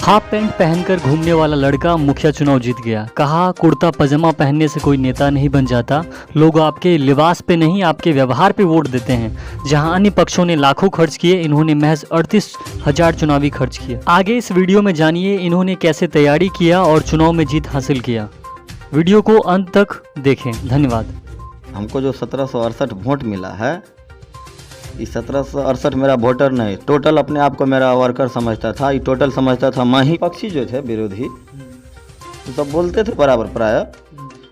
Half pant पहनकर घूमने वाला लड़का मुखिया चुनाव जीत गया। कहा कुर्ता पजामा पहनने से कोई नेता नहीं बन जाता, लोग आपके लिबास पे नहीं आपके व्यवहार पे वोट देते हैं। जहां अन्य पक्षों ने लाखों खर्च किए, इन्होंने महज 38,000 चुनावी खर्च किए। आगे इस वीडियो में जानिए इन्होंने कैसे तैयारी किया और चुनाव में जीत हासिल किया। वीडियो को अंत तक देखें। धन्यवाद। हमको जो 1768 वोट मिला है, ये 1768 मेरा वोटर नहीं, टोटल अपने आप को मेरा वर्कर समझता था। ये टोटल समझता था मैं ही। पक्षी जो थे विरोधी तो सब बोलते थे बराबर प्राय,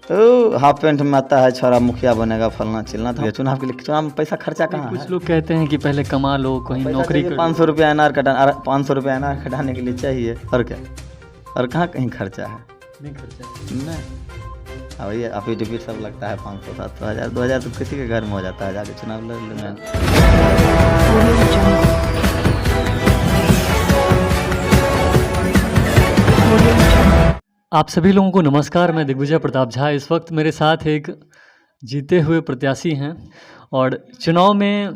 तो हाफ पैंट में आता है छोरा मुखिया बनेगा फलना चिलना। तो चुनाव के लिए चुनाव में पैसा खर्चा कहाँ है? कुछ लोग कहते हैं कि पहले कमा लो, कहीं नौकरी कर। 500 रुपया अनार कटाना, 500 रुपया अनार कटाने के लिए चाहिए, और क्या? और कहाँ कहीं खर्चा है? नहीं खर्चा नहीं। अब ये अफिडेविट सब लगता है 500 700 हज़ार 2000 तो किसी के घर में हो जाता है, जाके चुनाव लड़ लेना। आप सभी लोगों को नमस्कार। मैं दिग्विजय प्रताप झा। इस वक्त मेरे साथ एक जीते हुए प्रत्याशी हैं और चुनाव में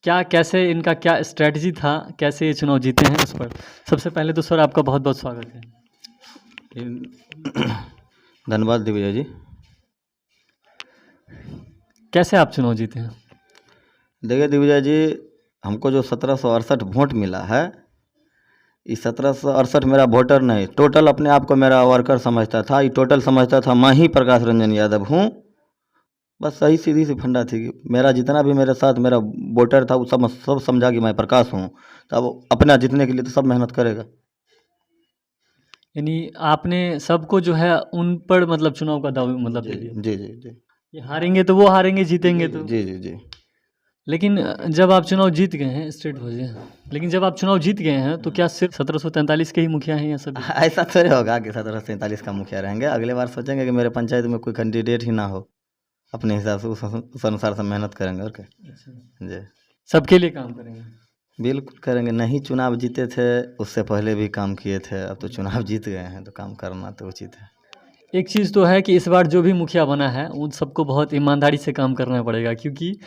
कैसे इनका क्या स्ट्रैटेजी था, कैसे ये चुनाव जीते हैं, उस पर सबसे पहले तो सर आपका बहुत बहुत स्वागत है। धन्यवाद दिग्विजय जी। कैसे आप चुनाव जीते हैं? देखिए दिग्विजय जी, हमको जो 1768 वोट मिला है, ये 1768 मेरा वोटर नहीं, टोटल अपने आप को मेरा वर्कर समझता था। ये टोटल समझता था मैं ही प्रकाश रंजन यादव हूँ। बस सही सीधी सी फंडा थी कि मेरा जितना भी मेरे साथ मेरा वोटर था वो सब समझा कि मैं प्रकाश हूँ, तो अब अपना जीतने के लिए तो सब मेहनत करेगा। यानी आपने सबको जो है उन पर मतलब चुनाव का दाव मतलब दे दिया। जी जी जी। ये हारेंगे तो वो हारेंगे, जीतेंगे तो। जी जी जी। लेकिन जब आप चुनाव जीत गए हैं, स्टेट हो जाए, लेकिन जब आप चुनाव जीत गए हैं तो क्या सिर्फ 1743 के ही मुखिया हैं या सभी? ऐसा थोड़े होगा कि 1743 का मुखिया रहेंगे। अगले बार सोचेंगे कि मेरे पंचायत में कोई कैंडिडेट ही ना हो, अपने हिसाब से उस अनुसार से मेहनत करेंगे। और क्या? जी, सबके लिए काम करेंगे। बिल्कुल करेंगे। नहीं चुनाव जीते थे, उससे पहले भी काम किए थे, अब तो चुनाव जीत गए हैं तो काम करना तो उचित है। एक चीज़ तो है कि इस बार जो भी मुखिया बना है उन सबको बहुत ईमानदारी से काम करना पड़ेगा, क्योंकि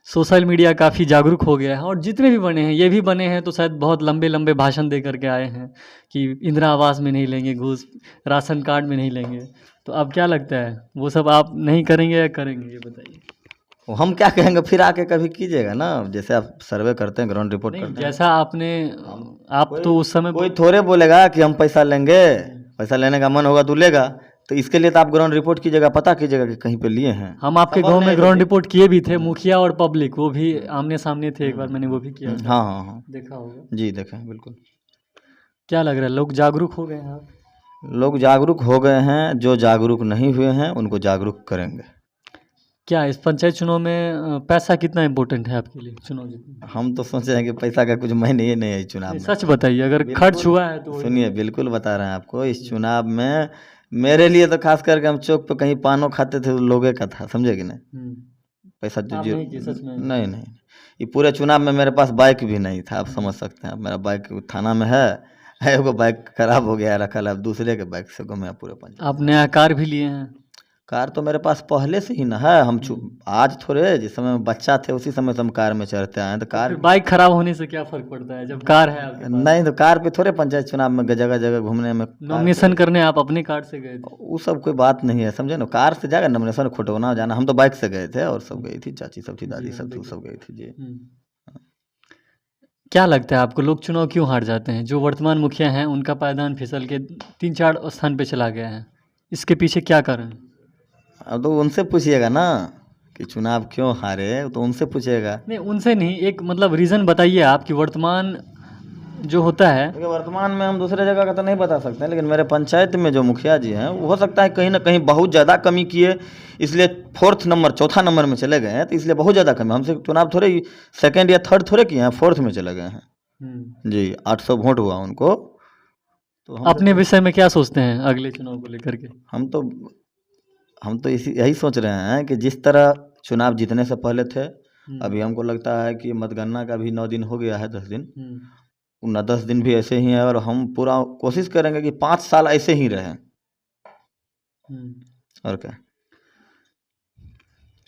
सोशल मीडिया काफ़ी जागरूक हो गया है और जितने भी बने हैं, ये भी बने हैं तो शायद बहुत लंबे लंबे भाषण दे करके आए हैं कि इंदिरा आवास में नहीं लेंगे घूस, राशन कार्ड में नहीं लेंगे। तो अब क्या लगता है वो सब आप नहीं करेंगे या करेंगे, ये बताइए। वो हम क्या कहेंगे, फिर आके कभी कीजिएगा ना, जैसे आप सर्वे करते हैं, ग्राउंड रिपोर्ट नहीं, करते हैं। जैसा आपने आप तो उस समय कोई थोड़े बोलेगा कि हम पैसा लेंगे, पैसा लेने का मन होगा तो लेगा। तो इसके लिए तो आप ग्राउंड रिपोर्ट कीजिएगा, पता कीजिएगा कि कहीं पे लिए हैं। हम आपके गांव में ग्राउंड रिपोर्ट किए भी थे, मुखिया और पब्लिक वो भी आमने सामने थे, एक बार मैंने वो भी किया था। हाँ हाँ हाँ, देखा होगा। जी देखें बिल्कुल। क्या लग रहा है, लोग जागरूक हो गए हैं? आप लोग जागरूक हो गए हैं, जो जागरूक नहीं हुए हैं उनको जागरूक करेंगे। क्या इस पंचायत चुनाव में पैसा कितना इम्पोर्टेंट है आपके लिए चुनाव जीतने? हम तो सोचे हैं कि पैसा का कुछ मायने ही नहीं है इस चुनाव में। सच बताइए, अगर खर्च हुआ है तो। सुनिए, बिल्कुल बता रहे हैं आपको, इस चुनाव में मेरे लिए तो खास करके हम चौक पे कहीं पानो खाते थे तो लोगे का था, समझे कि नहीं? पैसा आप नहीं किए सच में? नहीं नहीं, ये पूरे चुनाव में मेरे पास बाइक भी नहीं था। आप समझ सकते हैं, मेरा बाइक थाना में है, एगो बाइक खराब हो गया रखा है, अब दूसरे के बाइक से घूमे पूरे पंचायत। आप नया कार भी लिए हैं? कार तो मेरे पास पहले से ही ना है। हम आज थोड़े, जिस समय में बच्चा थे उसी समय से हम कार में चढ़ते आए हैं। तो कार बाइक खराब होने से क्या फर्क पड़ता है जब कार है आपके पास? नहीं, तो कार पे थोड़े पंचायत चुनाव में जगह जगह घूमने में। नॉमिनेशन करने आप अपने कार से गए थे? वो सब कोई बात नहीं है, समझे ना। कार से जाकर नॉमिनेशन खोटोना जाना, हम तो बाइक से गए थे, और सब गई थी, चाची सब थी, दादी सब थी, सब गई थी जी। क्या लगता है आपको, लोग चुनाव क्यों हार जाते हैं? जो वर्तमान मुखिया हैं उनका पायदान फिसल के 3-4 स्थान पे चला गया है, इसके पीछे क्या कारण है? अब तो उनसे पूछिएगा ना कि चुनाव क्यों हारे, तो उनसे पूछिएगा। नहीं, उनसे नहीं, एक मतलब रीज़न बताइए आप कि वर्तमान जो होता है। देखिए, वर्तमान में हम दूसरे जगह का तो नहीं बता सकते हैं, लेकिन मेरे पंचायत में जो मुखिया जी हैं वो हो सकता है कहीं ना कहीं बहुत ज़्यादा कमी किए, इसलिए 4th नंबर 4था नंबर में चले गए हैं। तो इसलिए बहुत ज़्यादा कमी, हमसे चुनाव थोड़े ही 2nd या 3rd थोड़े किए हैं, 4th में चले गए हैं जी। 800 वोट हुआ उनको। तो अपने विषय में क्या सोचते हैं अगले चुनाव को लेकर के? हम तो यही सोच रहे हैं कि जिस तरह चुनाव जीतने से पहले थे, अभी हमको लगता है कि मतगणना का भी 9 दिन हो गया है, 10 दिन, 10 दिन भी ऐसे ही है, और हम पूरा कोशिश करेंगे कि 5 साल ऐसे ही रहें। और क्या,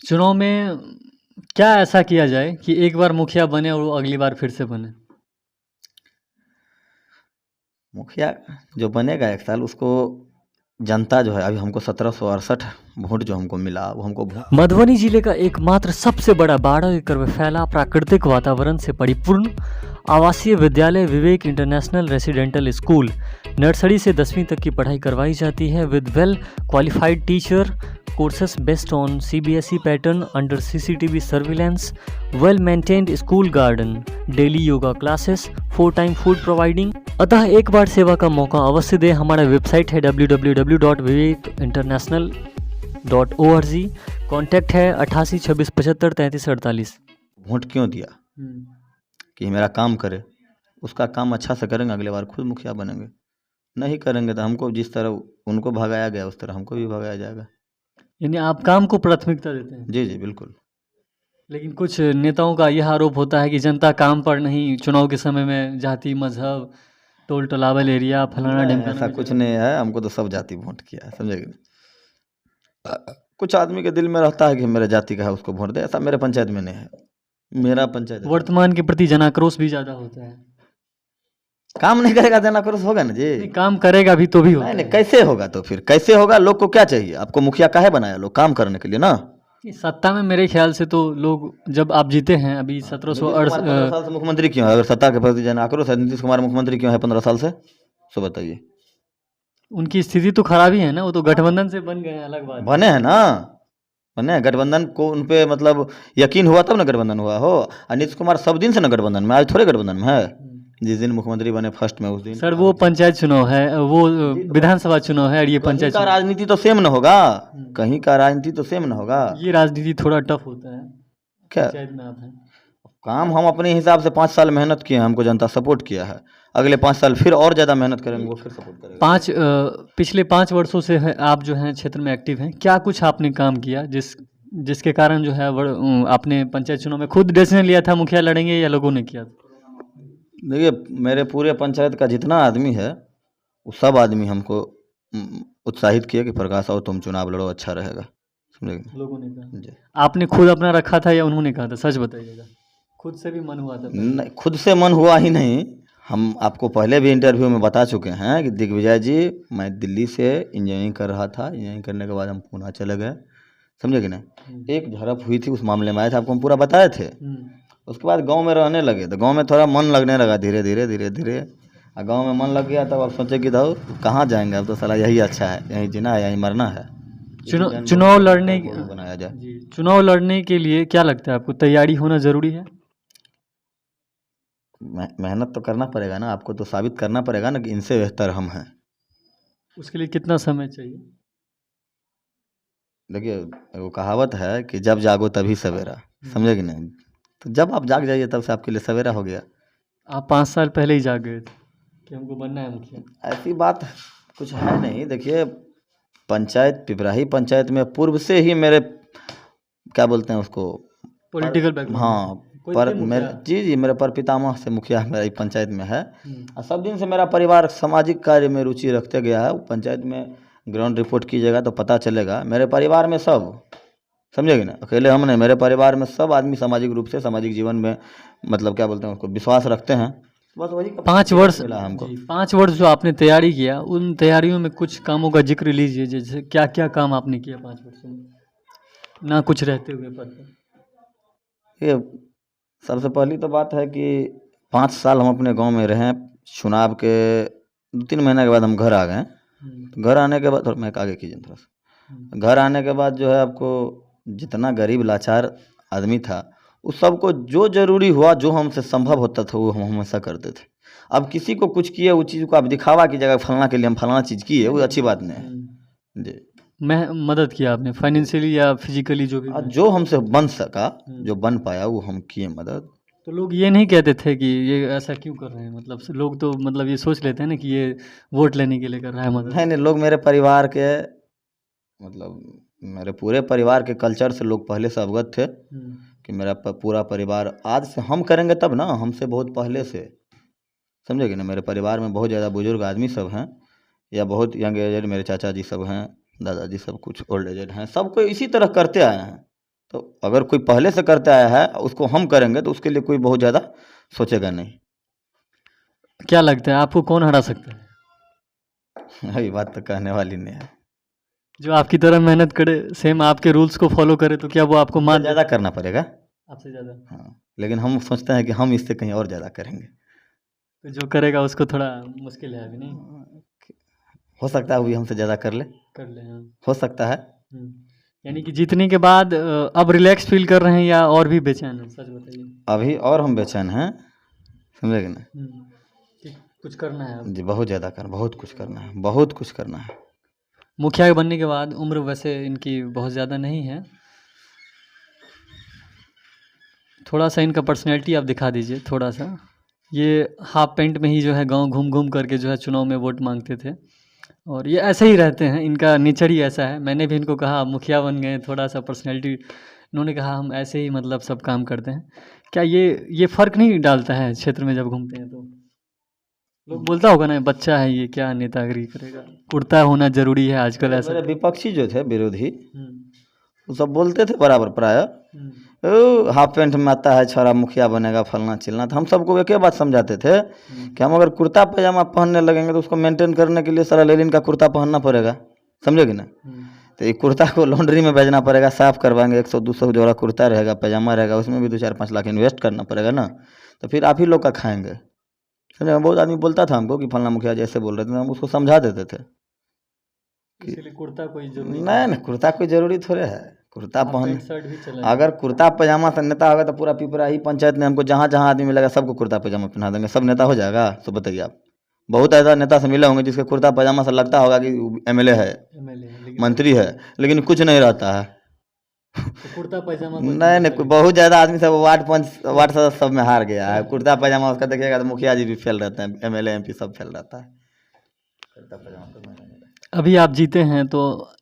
चुनाव में क्या ऐसा किया जाए कि एक बार मुखिया बने और वो अगली बार फिर से बने? मुखिया जो बनेगा 1 साल उसको जनता जो है, अभी हमको 1768 वोट जो हमको मिला वो हमको मधुबनी जिले का एकमात्र सबसे बड़ा 12 एकड़ में फैला प्राकृतिक वातावरण से परिपूर्ण आवासीय विद्यालय विवेक इंटरनेशनल रेसिडेंटल स्कूल नर्सरी से 10वीं तक की पढ़ाई करवाई जाती है with well qualified teacher courses based on CBSE pattern under CCTV surveillance well maintained school garden daily yoga classes 4 time food providing. अतः एक बार सेवा का मौका अवश्य दें। हमारा वेबसाइट है www.vivekinternational.org। कॉन्टैक्ट है 8826753348। वोट क्यों दिया कि मेरा काम करे, उसका काम अच्छा से करेंगे अगले बार खुद मुखिया बनेंगे। नहीं करेंगे तो हमको जिस तरह उनको भगाया गया उस तरह हमको भी भगाया जाएगा। यानी आप काम को प्राथमिकता देते हैं। जी जी बिल्कुल। लेकिन कुछ नेताओं का यह आरोप होता है कि जनता काम पर नहीं, चुनाव के समय में जाति मजहब टोल टलावल एरिया फलाना नहीं, ढमकाना ऐसा में कुछ नहीं है, हमको तो सब जाति वोट किया है, समझे कि नहीं? कुछ आदमी के दिल में रहता है कि मेरे जाति का है उसको वोट दे, ऐसा मेरे पंचायत में नहीं है। मेरा पंचायत वर्तमान के प्रति जनाक्रोश भी ज़्यादा होता है। काम नहीं करेगा देना करोस होगा ना जी। नहीं, काम करेगा भी तो भी होता नहीं है। नहीं कैसे होगा, तो फिर कैसे होगा? लोग को क्या चाहिए? आपको मुखिया काहे बनाया? लोग काम करने के लिए ना। इस सत्ता में मेरे ख्याल से तो लोग जब आप जीते हैं अभी 15 साल से मुख्यमंत्री क्यों है? अगर सत्ता के प्रति जन आक्रोश है, नीतीश कुमार मुख्यमंत्री क्यों है 15 साल से? सो बताइए। उनकी स्थिति तो खराब ही है ना, वो तो गठबंधन से बन गए हैं, अलग बात है। बने हैं ना, बने हैं। गठबंधन को उन पे मतलब यकीन हुआ तब ना गठबंधन हुआ हो। और नीतीश कुमार सब दिन से ना गठबंधन में, आज थोड़े गठबंधन में है। जिस दिन मुख्यमंत्री बने फर्स्ट में उस दिन सर वो पंचायत चुनाव है, वो विधानसभा चुनाव है और ये कहीं पंचायत का चुनाव। राजनीति तो सेम ना होगा, कहीं का राजनीति तो सेम ना होगा। ये राजनीति थोड़ा टफ होता है। क्या पंचायत में आप हैं। काम हम अपने हिसाब से 5 साल मेहनत किए हैं, हमको जनता सपोर्ट किया है। अगले 5 साल फिर और ज़्यादा मेहनत करेंगे, वो फिर सपोर्ट करेगा। पिछले 5 वर्षों से है आप जो हैं क्षेत्र में एक्टिव हैं, क्या कुछ आपने काम किया जिसके कारण जो है आपने पंचायत चुनाव में खुद डिसीजन लिया था मुखिया लड़ेंगे या लोगों ने किया? देखिए मेरे पूरे पंचायत का जितना आदमी है वो सब आदमी हमको उत्साहित किया कि प्रकाश आओ तुम चुनाव लड़ो, अच्छा रहेगा, समझे? लोगों ने कहा। जी आपने खुद अपना रखा था या उन्होंने कहा था? सच बताइएगा। खुद से भी मन हुआ था? नहीं, खुद से मन हुआ ही नहीं। हम आपको पहले भी इंटरव्यू में बता चुके हैं कि दिग्विजय जी, मैं दिल्ली से इंजीनियरिंग कर रहा था, इंजीनियरिंग करने के बाद हम पुणे चले गए, समझे कि नहीं? एक झड़प हुई थी, उस मामले में आए थे, आपको हम पूरा बताए थे। उसके बाद गांव में रहने लगे तो गांव में थोड़ा मन लगने लगा, धीरे धीरे धीरे धीरे। और गांव में मन लग गया तब आप सोचे कि दो कहाँ जाएंगे, अब तो साला यही अच्छा है, यहीं जीना है, यहीं मरना है। चुनाव लड़ने बनाया जाए। जी, चुनाव लड़ने के लिए क्या लगता है आपको, तैयारी होना जरूरी है? मेहनत तो करना पड़ेगा ना, आपको तो साबित करना पड़ेगा ना कि इनसे बेहतर हम हैं। उसके लिए कितना समय चाहिए? देखिए वो कहावत है कि जब जागो तभी सवेरा, समझे कि नहीं? तो जब आप जाग जाइए तब से आपके लिए सवेरा हो गया। आप 5 साल पहले ही जाग गए थे कि हमको बनना है मुखिया? ऐसी बात कुछ है नहीं। देखिए पंचायत पिपराही पंचायत में पूर्व से ही मेरे क्या बोलते हैं उसको, पॉलिटिकल बैकग्राउंड। हाँ कोई पर थे मुखिया? मेरे जी जी मेरे पर पितामह से मुखिया मेरा एक पंचायत में है। और सब दिन से मेरा परिवार सामाजिक कार्य में रुचि रखते गया है। पंचायत में ग्राउंड रिपोर्ट कीजिएगा तो पता चलेगा, मेरे परिवार में सब, समझेगी ना, अकेले हम नहीं, मेरे परिवार में सब आदमी सामाजिक रूप से सामाजिक जीवन में मतलब क्या बोलते हैं उसको विश्वास रखते हैं। बस वही 5 वर्ष मिला हमको। 5 वर्ष जो आपने तैयारी किया, उन तैयारियों में कुछ कामों का जिक्र लीजिए, जैसे क्या क्या काम आपने किया 5 वर्षों में ना कुछ रहते हुए पद पर? ये सबसे पहली तो बात है कि 5 साल हम अपने गांव में रहे। चुनाव के 2-3 महीने के बाद हम घर आ गए। तो घर आने के बाद थोड़ा मैं आगे कीजिए थोड़ा सा। घर आने के बाद जो है आपको जितना गरीब लाचार आदमी था उस सबको जो ज़रूरी हुआ, जो हमसे संभव होता था वो हम हमेशा करते थे। अब किसी को कुछ किए उस चीज़ को आप दिखावा की जगह फलाना के लिए हम फलाना चीज़ किए, वो अच्छी बात नहीं है जी। मैं मदद किया आपने फाइनेंशियली या फिजिकली, जो भी? जो हमसे बन सका, जो बन पाया वो हम किए मदद। तो लोग ये नहीं कहते थे कि ये ऐसा क्यों कर रहे हैं? मतलब लोग तो मतलब ये सोच लेते हैं ना कि ये वोट लेने के लिए कर रहा है मदद। नहीं नहीं, लोग मेरे परिवार के मतलब मेरे पूरे परिवार के कल्चर से लोग पहले से अवगत थे कि मेरा पूरा परिवार आज से हम करेंगे तब ना, हमसे बहुत पहले से, समझे कि ना। मेरे परिवार में बहुत ज़्यादा बुजुर्ग आदमी सब हैं या बहुत यंग एजेड, मेरे चाचा जी सब हैं, दादाजी सब कुछ ओल्ड एजेड हैं, सब कोई इसी तरह करते आए हैं। तो अगर कोई पहले से करते आया है उसको हम करेंगे तो उसके लिए कोई बहुत ज़्यादा सोचेगा नहीं। क्या लगता है आपको कौन हरा सकता है? अभी बात तो कहने वाली नहीं है। जो आपकी तरह मेहनत करे, सेम आपके रूल्स को फॉलो करे, तो क्या वो आपको मान ज़्यादा करना पड़ेगा। आपसे ज़्यादा? हाँ, लेकिन हम सोचते हैं कि हम इससे कहीं और ज़्यादा करेंगे। तो जो करेगा उसको थोड़ा मुश्किल है अभी, नहीं? हो सकता है वो भी हमसे ज़्यादा कर ले, कर ले, हाँ। हो सकता है। यानी कि जीतने के बाद अब रिलैक्स फील कर रहे हैं या और भी बेचैन हैं, सच बताइए। अभी और हम बेचैन हैं, समझे कि ना। कि कुछ करना है अब। जी बहुत ज़्यादा बहुत कुछ करना है, बहुत कुछ करना है। मुखिया बनने के बाद उम्र वैसे इनकी बहुत ज़्यादा नहीं है, थोड़ा सा इनका पर्सनैलिटी आप दिखा दीजिए थोड़ा सा। ये हाफ पैंट में ही जो है गांव घूम घूम करके जो है चुनाव में वोट मांगते थे, और ये ऐसे ही रहते हैं, इनका नेचर ही ऐसा है। मैंने भी इनको कहा आप मुखिया बन गए, थोड़ा सा पर्सनैलिटी, इन्होंने कहा हम ऐसे ही मतलब सब काम करते हैं। क्या ये फ़र्क नहीं डालता है क्षेत्र में जब घूमते हैं तो? लोग बोलता होगा ना बच्चा है ये, क्या नेतागिरी करेगा, कुर्ता होना ज़रूरी है आजकल, ऐसा। मेरे विपक्षी जो थे, विरोधी, हम्म, वो सब बोलते थे बराबर प्राय, हम्म, ओ हाफ पैंट में आता है छोरा मुखिया बनेगा फलना चिलना। तो हम सबको एक ही बात समझाते थे कि हम अगर कुर्ता पैजामा पहनने लगेंगे तो उसको मेंटेन करने के लिए सारा लेनिन का कुर्ता पहनना पड़ेगा, समझोगे ना। तो ये कुर्ता को लॉन्ड्री में भेजना पड़ेगा, साफ़ करवाएंगे, 100-200 जोड़ा कुर्ता रहेगा, पैजामा रहेगा, उसमें भी 2-4-5 लाख इन्वेस्ट करना पड़ेगा ना। तो फिर आप ही लोग का खाएंगे, समझे। बहुत आदमी बोलता था हमको कि फलना मुखिया जैसे बोल रहे थे, हम उसको समझा देते थे इसलिए कुर्ता कोई जरूरी नहीं नहीं, कुर्ता कोई ज़रूरी थोड़े है। कुर्ता पहन, शर्ट भी चला अगर कुर्ता पैजामा से नेता होगा तो पूरा पिपरा ही पंचायत में हमको जहाँ जहाँ आदमी मिलेगा सबको कुर्ता पैजामा पहना देंगे, सब नेता हो जाएगा। तो बताइए आप, बहुत ऐसा नेता से मिले होंगे जिसके कुर्ता पैजामा से लगता होगा कि एमएलए है, एमएलए, मंत्री है, लेकिन कुछ नहीं रहता है। तो कुर्ता पैजामा नहीं नहीं, बहुत ज़्यादा आदमी सब वार्ड सदस्य सब में हार गया है। कुर्ता पैजामा उसका देखिएगा तो मुखिया जी भी फेल रहते हैं, एमएलए एमपी सब फेल रहता है। कुर्ता पैजामा तो नहीं रहता। अभी आप जीते हैं तो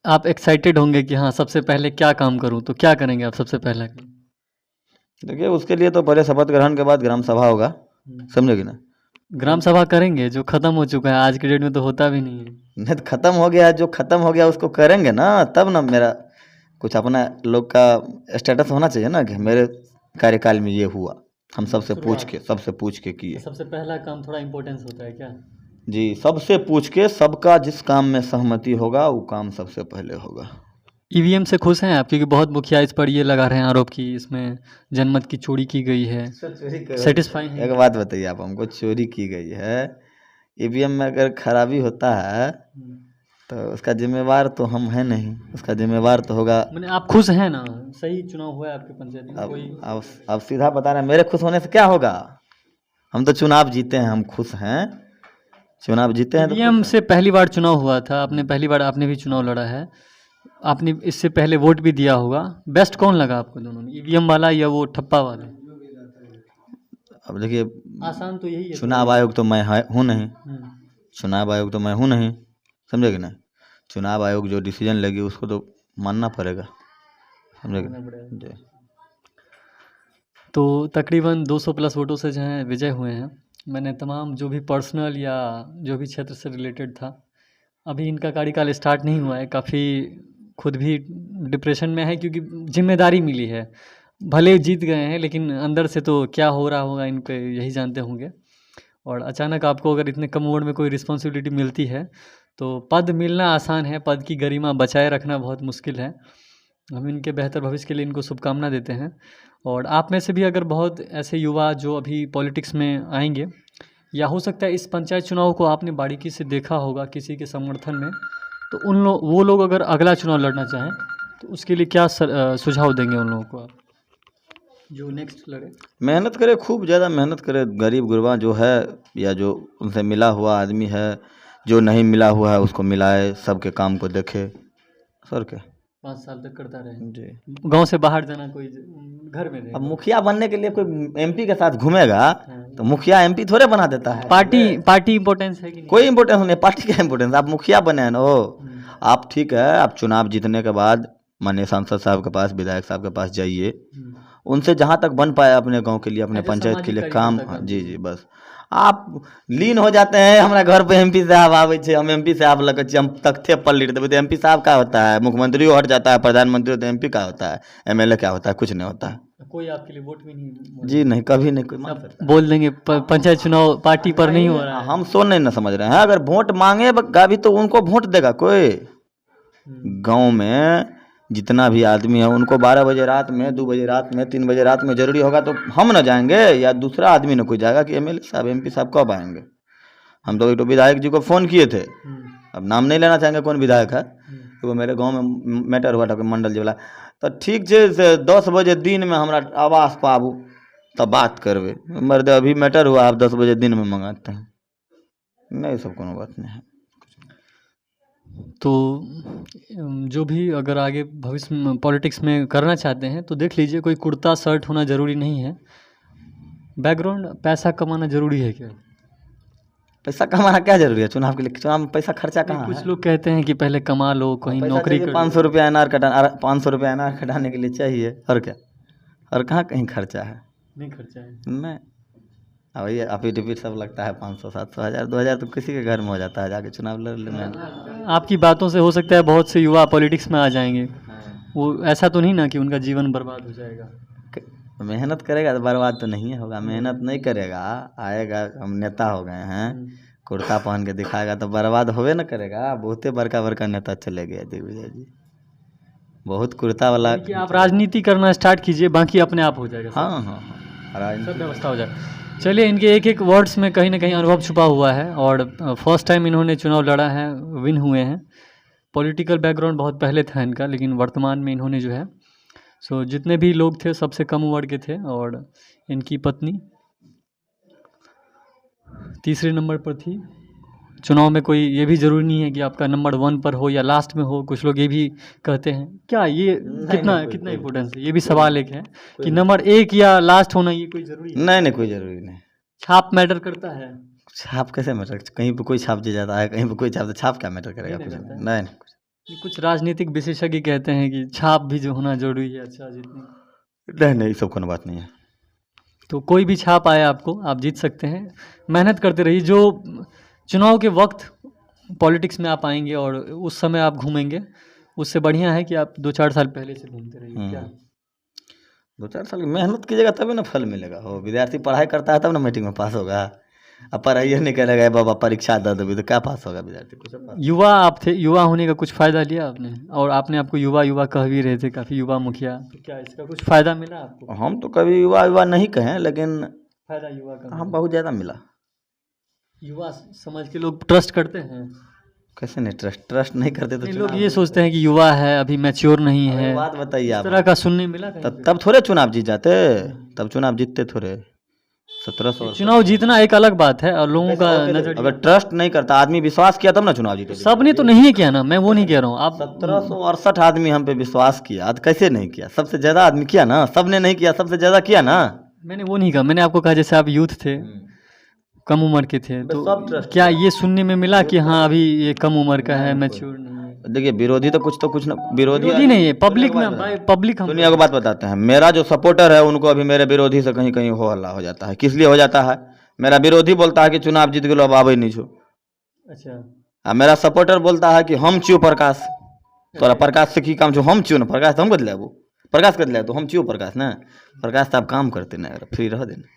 आप एक्साइटेड होंगे कि हाँ सबसे पहले क्या काम करूं, तो क्या करेंगे आप सबसे पहले? देखिए उसके लिए तो पहले शपथ ग्रहण के बाद ग्राम सभा होगा, समझोगे ना। ग्राम सभा करेंगे, जो खत्म हो चुका है आज के डेट में तो होता भी नहीं है। नहीं तो खत्म हो गया, जो खत्म हो गया उसको करेंगे ना, तब ना मेरा कुछ अपना लोग का स्टेटस होना चाहिए ना कि मेरे कार्यकाल में ये हुआ। हम सबसे पूछ के किए। सबसे पहला काम थोड़ा इम्पोर्टेंस होता है क्या? जी, सबसे पूछ के, सबका जिस काम में सहमति होगा वो काम सबसे पहले होगा। ईवीएम से खुश हैं आप? क्योंकि बहुत मुखिया इस पर ये लगा रहे हैं आरोप कि इसमें जनमत की चोरी की गई है, सेटिस्फाई है? एक बात बताइए आप हमको, चोरी की गई है, ईवीएम में अगर खराबी होता है तो उसका जिम्मेवार तो हम हैं नहीं, उसका जिम्मेवार तो होगा। मैंने आप खुश हैं ना, सही चुनाव हुआ है आपके पंचायत में? कोई अब सीधा बता रहे हैं, मेरे खुश होने से क्या होगा? हम तो चुनाव जीते हैं, हम खुश हैं। चुनाव जीते हैं तो ईवीएम से पहली बार चुनाव हुआ था, आपने पहली बार आपने भी चुनाव लड़ा है, आपने इससे पहले वोट भी दिया होगा। बेस्ट कौन लगा आपको दोनों में, ईवीएम वाला या वो ठप्पा वाला? अब देखिए, आसान तो यही है। चुनाव आयोग तो मैं हूँ नहीं, चुनाव आयोग तो मैं हूँ नहीं, समझे कि ना। चुनाव आयोग जो डिसीजन लेगी उसको तो मानना पड़ेगा, समझे कि जी। तो तकरीबन 200 प्लस वोटों से जो है विजय हुए हैं। मैंने तमाम जो भी पर्सनल या जो भी क्षेत्र से रिलेटेड था, अभी इनका कार्यकाल स्टार्ट नहीं हुआ है, काफ़ी खुद भी डिप्रेशन में है क्योंकि जिम्मेदारी मिली है। भले जीत गए हैं लेकिन अंदर से तो क्या हो रहा होगा इनको यही जानते होंगे। और अचानक आपको अगर इतने कम उम्र में कोई रिस्पॉन्सिबिलिटी मिलती है तो पद मिलना आसान है, पद की गरिमा बचाए रखना बहुत मुश्किल है। हम इनके बेहतर भविष्य के लिए इनको शुभकामना देते हैं। और आप में से भी अगर बहुत ऐसे युवा जो अभी पॉलिटिक्स में आएंगे, या हो सकता है इस पंचायत चुनाव को आपने बारीकी से देखा होगा किसी के समर्थन में, तो वो लोग अगर अगला चुनाव लड़ना चाहें तो उसके लिए क्या सुझाव देंगे उन लोगों को आप, जो नेक्स्ट लड़े? मेहनत करे, खूब ज़्यादा मेहनत करे। गरीब गुरबा जो है या जो उनसे मिला हुआ आदमी है, जो नहीं मिला हुआ है उसको मिलाए, सबके काम को देखे। सर क्या 5 साल तक करता रहे जी। गांव से बाहर जाना, कोई घर में रहे। अब मुखिया बनने के लिए कोई एमपी के साथ घूमेगा तो मुखिया एमपी थोड़े बना देता है। पार्टी इंपॉर्टेंस है कि नहीं? कोई इंपॉर्टेंस नहीं, पार्टी का इंपॉर्टेंस। आप मुखिया बने हैं ना, आप ठीक है, आप चुनाव जीतने के बाद माननीय सांसद साहब के पास, विधायक साहब के पास जाइए, उनसे जहाँ तक बन पाए अपने गांव के लिए, अपने पंचायत के लिए काम, जी जी बस। आप लीन हो जाते हैं, हमारा घर पे एमपी साहब आवे छे, हम एमपी साहब लगे छे, हम तख्ते पर लिख देते। एमपी साहब का होता है, मुख्यमंत्री हट जाता है, प्रधानमंत्री होता है, एमपी का होता है, एमएलए क्या होता है? कुछ नहीं होता है। कोई आपके लिए वोट भी नहीं जी नहीं, कभी नहीं कोई मांग सकता। बोल देंगे पंचायत चुनाव पार्टी पर नहीं हो रहा है। हम सो नहीं ना समझ रहे हैं, अगर वोट मांगेगा भी तो उनको वोट देगा कोई? गांव में जितना भी आदमी है उनको 12 बजे रात में, 2 बजे रात में, 3 बजे रात में जरूरी होगा तो हम ना जाएंगे या दूसरा आदमी ना कोई जाएगा कि एमएलए साहब एमपी साहब कब आएंगे? हम तो एक तो विधायक जी को फ़ोन किए थे, अब नाम नहीं लेना चाहेंगे कौन विधायक है, तो वो मेरे गांव में मैटर हुआ था कोई मंडल जी वाला, तो ठीक छै से 10 बजे दिन में हमरा आवास पाबू तब बात करबे। मर्द अभी मैटर हुआ, आप 10 बजे दिन में मंगाते हैं, नहीं सब कोनो बात नहीं है। तो जो भी अगर आगे भविष्य में पॉलिटिक्स में करना चाहते हैं तो देख लीजिए, कोई कुर्ता शर्ट होना ज़रूरी नहीं है। बैकग्राउंड पैसा कमाना ज़रूरी है क्या? पैसा कमाना क्या जरूरी है चुनाव के लिए? चुनाव में पैसा खर्चा नहीं, कहाँ कुछ है? लोग कहते हैं कि पहले कमा लो, कहीं नौकरी कर 500 रुपया अनार कटा 500 रुपया अनार कटाने के लिए चाहिए, और क्या? और कहाँ कहीं खर्चा है? नहीं खर्चा है। नहीं, अब ये अफिडेविट सब लगता है 500 700 हज़ार 2000 तो किसी के घर में हो जाता है, जाके चुनाव लड़ लेना। आपकी बातों से हो सकता है बहुत से युवा पॉलिटिक्स में आ जाएंगे, वो ऐसा तो नहीं ना कि उनका जीवन बर्बाद हो जाएगा? मेहनत करेगा तो बर्बाद तो नहीं होगा, मेहनत नहीं करेगा आएगा, हम नेता हो गए हैं, कुर्ता पहन के दिखाएगा तो बर्बाद होवे ना करेगा। बहुते बड़का बड़का नेता चले गए दिग्विजय जी, बहुत कुर्ता वाला। कि आप राजनीति करना स्टार्ट कीजिए, बाकी अपने आप हो जाएगा। हाँ हाँ हाँ, सब राजनीति व्यवस्था हो जाएगा। चलिए, इनके एक एक वर्ड्स में कहीं ना कहीं अनुभव छुपा हुआ है, और फर्स्ट टाइम इन्होंने चुनाव लड़ा है, विन हुए हैं। पॉलिटिकल बैकग्राउंड बहुत पहले था इनका, लेकिन वर्तमान में इन्होंने जो है जितने भी लोग थे सबसे कम उम्र के थे, और इनकी पत्नी तीसरे नंबर पर थी। चुनाव में कोई ये भी ज़रूरी नहीं है कि आपका नंबर 1 पर हो या लास्ट में हो, कुछ लोग ये भी कहते हैं। क्या ये कितना कितना इम्पोर्टेंस है? ये भी सवाल एक है कि नंबर 1 या लास्ट होना ये कोई ज़रूरी है? नहीं कोई ज़रूरी नहीं। छाप मैटर करता है? छाप कैसे मैटर? कहीं पे कोई छाप दे जाता है, कहीं पे कोई छाप, छाप क्या मैटर करेगा? कुछ नहीं। कुछ राजनीतिक विशेषज्ञ कहते हैं कि छाप भी जो होना जरूरी है, अच्छा जीतने। नहीं सब कोनो बात नहीं है। तो कोई भी छाप आए आपको, आप जीत सकते हैं। मेहनत करते रहिए। जो चुनाव के वक्त पॉलिटिक्स में आप आएंगे और उस समय आप घूमेंगे, उससे बढ़िया है कि आप 2-4 साल पहले से घूमते रहिए। क्या 2-4 साल की मेहनत कीजिएगा तभी ना फल मिलेगा। हो विद्यार्थी पढ़ाई करता है तब ना मीटिंग में पास होगा। अब पढ़ाई नहीं करेगा बाबा परीक्षा दे दोगे तो क्या पास होगा विद्यार्थी? कुछ पास। युवा आप थे, युवा होने का कुछ फ़ायदा लिया आपने, और आपने आपको युवा युवा कह भी रहे थे, काफ़ी युवा मुखिया, तो क्या इसका कुछ फ़ायदा मिला आपको? हम तो कभी युवा युवा नहीं कहें, लेकिन फ़ायदा युवा का हम बहुत ज़्यादा मिला। युवा समझ के लोग ट्रस्ट करते हैं? कैसे नहीं ट्रस्ट नहीं करते तो लोग ये सोचते हैं कि युवा है, अभी मैच्योर नहीं है। बात बताइए आप, इस तरह का सुनने मिला कहीं पे? तब थोड़े चुनाव जीत जाते, तब चुनाव जीतते थोड़े। 1700 चुनाव जीतना एक अलग बात है, और लोगों का नजर, अगर ट्रस्ट नहीं करता आदमी, विश्वास किया तब ना चुनाव जीते। सबने तो नहीं किया ना, मैं वो नहीं कह रहा हूँ। आप 1768 आदमी हम पे विश्वास किया, तो कैसे नहीं किया? सबसे ज्यादा आदमी किया ना, सबने नहीं किया, सबसे ज्यादा किया ना। मैंने वो नहीं कहा, मैंने आपको कहा जैसे आप यूथ थे, कम उम्र के थे, तो क्या ये सुनने में मिला कि हाँ अभी ये कम उम्र का है, मैच्योर नहीं है? देखिए विरोधी तो कुछ ना, विरोधी नहीं है पब्लिक में, पब्लिक हम दुनिया को बात बताते हैं। मेरा जो सपोर्टर है उनको अभी मेरे विरोधी से कहीं कहीं हो हल्ला हो जाता है। किस लिए हो जाता है? मेरा विरोधी बोलता है कि चुनाव जीत गए अब आवे नहीं छो। अच्छा, मेरा सपोर्टर बोलता है कि हम चियो प्रकाश, तोरा प्रकाश से की काम छो, हम चियो ना प्रकाश, तो हम कर लेबो प्रकाश कर ले, तो हम चियो प्रकाश ना, प्रकाश तो आप काम करते ना, फ्री रह देना।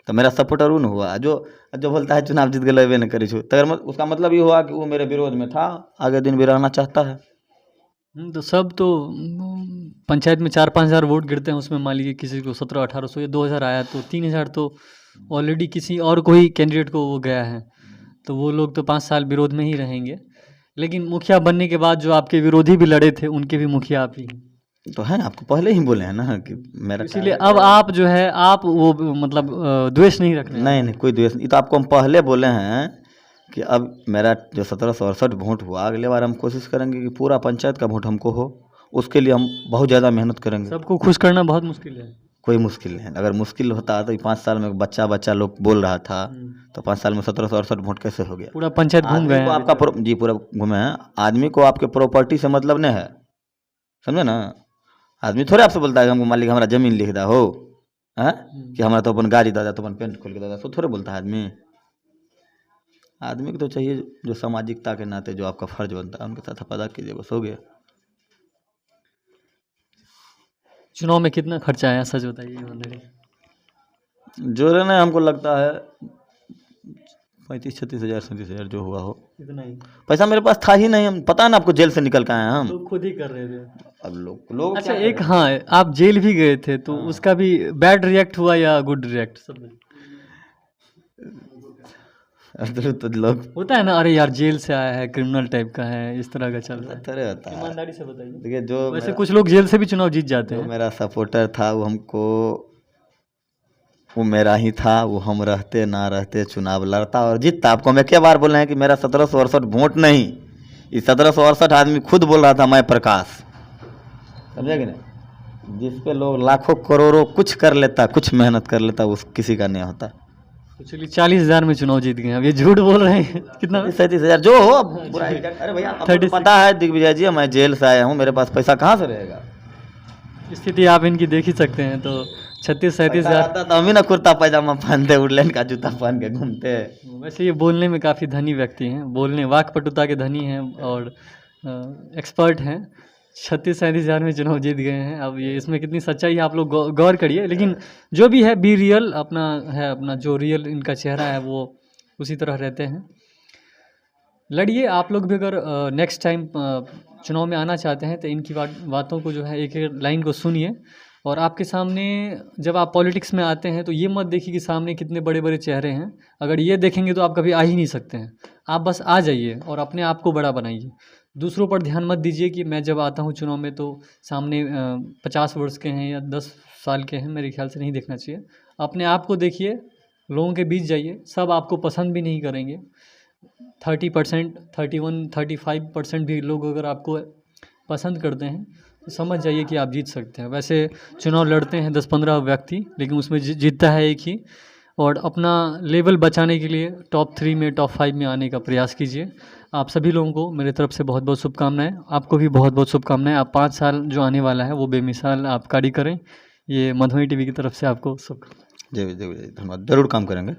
तो मेरा सपोर्टर उन हुआ जो बोलता है चुनाव जीत गए लेबे नहीं करी छो, तो उसका मतलब ये हुआ कि वो मेरे विरोध में था, आगे दिन भी रहना चाहता है। तो सब तो पंचायत में 4-5 हज़ार वोट गिरते हैं, उसमें मान लीजिए किसी को 1700-1800 या 2000 आया, तो 3000 तो ऑलरेडी किसी और कोई कैंडिडेट को वो गया है, तो वो लोग तो 5 साल विरोध में ही रहेंगे। लेकिन मुखिया बनने के बाद जो आपके विरोधी भी लड़े थे, उनके भी मुखिया आप ही तो है, आपको पहले ही बोले हैं ना कि मेरा, इसीलिए अब आप जो है आप वो मतलब द्वेष नहीं रख रहे हैं। नहीं कोई द्वेष नहीं, तो आपको हम पहले बोले हैं कि अब मेरा जो 1768 वोट हुआ, अगले बार हम कोशिश करेंगे कि पूरा पंचायत का वोट हमको हो, उसके लिए हम बहुत ज़्यादा मेहनत करेंगे। सबको खुश करना बहुत मुश्किल है। कोई मुश्किल नहीं है, अगर मुश्किल होता तो 5 साल में बच्चा लोग बोल रहा था, तो 5 साल में 1768 वोट कैसे हो गया? पूरा पंचायत घूम गए आपका जी पूरा घूमे हैं। आदमी को आपके प्रॉपर्टी से मतलब नहीं है, समझे ना? आदमी थोड़े आपसे बोलता है कि हमको मालिक हमारा जमीन लिख दा हो, है कि हमारा तो अपन गाड़ी दादा, तो अपन पेंट खोल के दादा, तो थोड़े बोलता है आदमी। आदमी को तो चाहिए जो सामाजिकता के नाते जो आपका फर्ज बनता है उनके साथ आप अदा कीजिए, बस हो गया। चुनाव में कितना खर्चा आया, सच बताइए ईमानदारी। जोड़े ने हमको लगता है 35-36 हज़ार 37 हज़ार जो हुआ हो। इतना ही? पैसा मेरे पास था ही नहीं, हम पता है ना आपको, जेल से निकल के आए हैं हम। लोग खुद ही कर रहे थे। अब लोग अच्छा, क्या एक करें? हाँ, आप जेल भी गए थे तो हाँ। उसका भी बैड रिएक्ट हुआ या गुड रिएक्ट सब बताइए। तो लोग होता है ना, अरे यार जेल से आया है, क्रिमिनल टाइप का है, इस तरह का चल रहा है। तरह होता है। ईमानदारी से बताइए। देखिए जो वैसे मेरा कुछ लोग जेल से भी चुनाव जीत जाते जो हैं। मेरा सपोर्टर था वो मेरा ही था। वो हम रहते ना रहते चुनाव लड़ता और जीतता। आपको हम क्या बार बोल रहे हैं कि मेरा 1768 वोट नहीं, ये 1768 आदमी खुद बोल रहा था मैं प्रकाश, समझे कि नहीं। जिस पे लोग लाखों करोड़ों कुछ कर लेता, कुछ मेहनत कर लेता, उस किसी का नहीं होता। तो चलिए 40,000 में चुनाव जीत गए, अब ये झूठ बोल रहे हैं। कितना? 37 हज़ार जो हो। अब बुरा ही अरे भैया, आपको 36 पता है दिग्विजय जी, मैं जेल से आया हूँ, मेरे पास पैसा कहाँ से रहेगा। स्थिति आप इनकी देख ही सकते हैं। तो 36-37 पैसा हज़ार। रहता तो हम ही ना कुर्ता पैजामा पहनते, वुडलैंड का जूता पहन के घूमते। वैसे ये बोलने में काफ़ी धनी व्यक्ति हैं, बोलने वाक्पटुता के धनी हैं और एक्सपर्ट हैं। 36-37 हज़ार में चुनाव जीत गए हैं। अब ये इसमें कितनी सच्चाई है आप लोग गौर करिए। लेकिन जो भी है बी रियल, अपना जो रियल इनका चेहरा है वो उसी तरह रहते हैं। लड़िए, आप लोग भी अगर नेक्स्ट टाइम चुनाव में आना चाहते हैं तो इनकी बातों को जो है एक एक लाइन को सुनिए। और आपके सामने जब आप पॉलिटिक्स में आते हैं तो ये मत देखिए कि सामने कितने बड़े बड़े चेहरे हैं। अगर ये देखेंगे तो आप कभी आ ही नहीं सकते हैं। आप बस आ जाइए और अपने आप को बड़ा बनाइए। दूसरों पर ध्यान मत दीजिए कि मैं जब आता हूँ चुनाव में तो सामने 50 वर्ष के हैं या 10 साल के हैं, मेरे ख्याल से नहीं देखना चाहिए। अपने आप को देखिए, लोगों के बीच जाइए, सब आपको पसंद भी नहीं करेंगे। 30%, 31, 35% भी लोग अगर आपको पसंद करते हैं तो समझ जाइए कि आप जीत सकते हैं। वैसे चुनाव लड़ते हैं 10-15 व्यक्ति, लेकिन उसमें जीतता है एक ही। और अपना लेवल बचाने के लिए टॉप 3 में, टॉप 5 में आने का प्रयास कीजिए। आप सभी लोगों को मेरे तरफ से बहुत बहुत शुभकामनाएं। आपको भी बहुत बहुत शुभकामनाएं। आप 5 साल जो आने वाला है वो बेमिसाल आप कार्य करें। ये मधुबनी टीवी की तरफ से आपको शुभकामनाएं। जी जी जी, धन्यवाद, जरूर काम करेंगे।